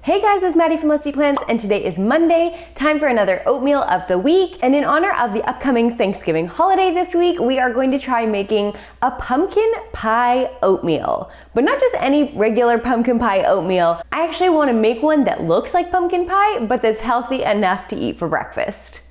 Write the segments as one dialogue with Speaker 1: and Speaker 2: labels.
Speaker 1: Hey guys, it's Maddie from Let's Eat Plants, and today is Monday, time for another oatmeal of the week. And in honor of the upcoming Thanksgiving holiday this week, we are going to try making a pumpkin pie oatmeal. But not just any regular pumpkin pie oatmeal. I actually want to make one that looks like pumpkin pie, but that's healthy enough to eat for breakfast.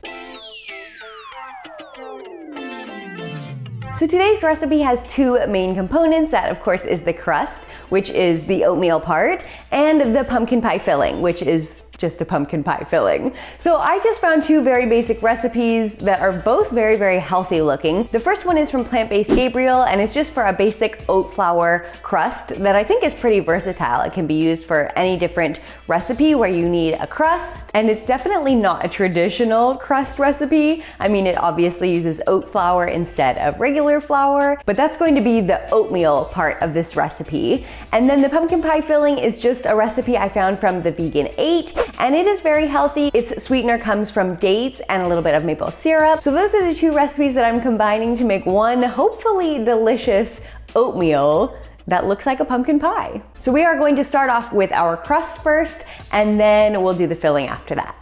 Speaker 1: So today's recipe has two main components. That of course is the crust, which is the oatmeal part, and the pumpkin pie filling, which is just a pumpkin pie filling. So I just found two very basic recipes that are both very, very healthy looking. The first one is from Plant Based Gabriel, and it's just for a basic oat flour crust that I think is pretty versatile. It can be used for any different recipe where you need a crust, and it's definitely not a traditional crust recipe. I mean, it obviously uses oat flour instead of regular flour, but that's going to be the oatmeal part of this recipe. And then the pumpkin pie filling is just a recipe I found from the Vegan 8, and it is very healthy. Its sweetener comes from dates and a little bit of maple syrup. So those are the two recipes that I'm combining to make one hopefully delicious oatmeal that looks like a pumpkin pie. So we are going to start off with our crust first, and then we'll do the filling after that.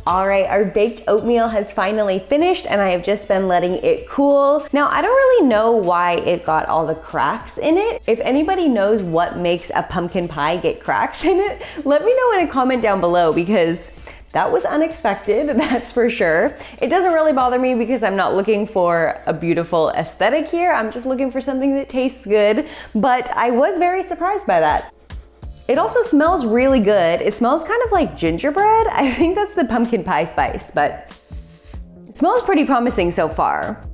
Speaker 1: All right, our baked oatmeal has finally finished, and I have just been letting it cool. Now, I don't really know why it got all the cracks in it. If anybody knows what makes a pumpkin pie get cracks in it, let me know in a comment down below, because that was unexpected, that's for sure. It doesn't really bother me because I'm not looking for a beautiful aesthetic here. I'm just looking for something that tastes good, but I was very surprised by that. It also smells really good. It smells kind of like gingerbread. I think that's the pumpkin pie spice, but it smells pretty promising so far.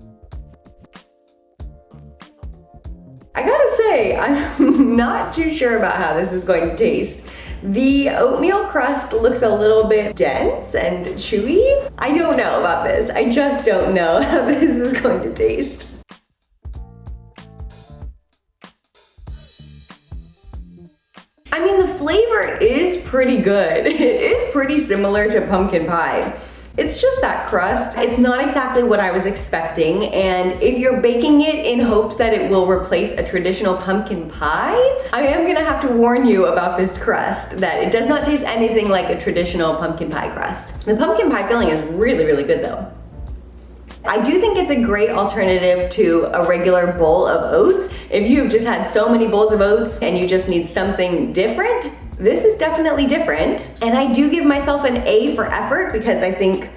Speaker 1: I gotta say, I'm not too sure about how this is going to taste. The oatmeal crust looks a little bit dense and chewy. I don't know about this. I just don't know how this is going to taste. I mean, the flavor is pretty good. It is pretty similar to pumpkin pie. It's just that crust. It's not exactly what I was expecting, and if you're baking it in hopes that it will replace a traditional pumpkin pie, I am gonna have to warn you about this crust, that it does not taste anything like a traditional pumpkin pie crust. The pumpkin pie filling is really, really good though. I do think it's a great alternative to a regular bowl of oats. If you've just had so many bowls of oats and you just need something different, this is definitely different. And I do give myself an A for effort because I think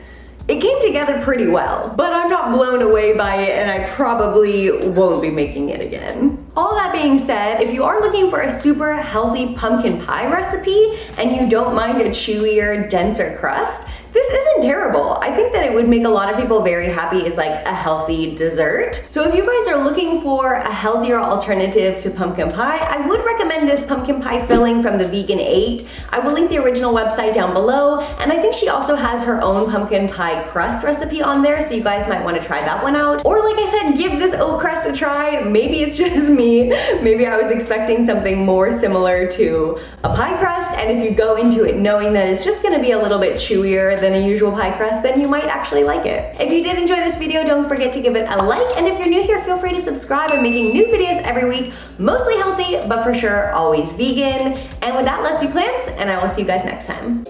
Speaker 1: it came together pretty well, but I'm not blown away by it, and I probably won't be making it again. All that being said, if you are looking for a super healthy pumpkin pie recipe and you don't mind a chewier, denser crust, this isn't terrible. I think that it would make a lot of people very happy as like a healthy dessert. So if you guys are looking for a healthier alternative to pumpkin pie, I would recommend this pumpkin pie filling from the Vegan 8. I will link the original website down below, and I think she also has her own pumpkin pie crust recipe on there, so you guys might want to try that one out. Or like I said, give this oat crust a try. Maybe it's just me. Maybe I was expecting something more similar to a pie crust, and if you go into it knowing that it's just gonna be a little bit chewier than a usual pie crust, then you might actually like it. If you did enjoy this video, don't forget to give it a like, and if you're new here, feel free to subscribe. I'm making new videos every week, mostly healthy, but for sure always vegan. And with that, let's do plants, and I will see you guys next time.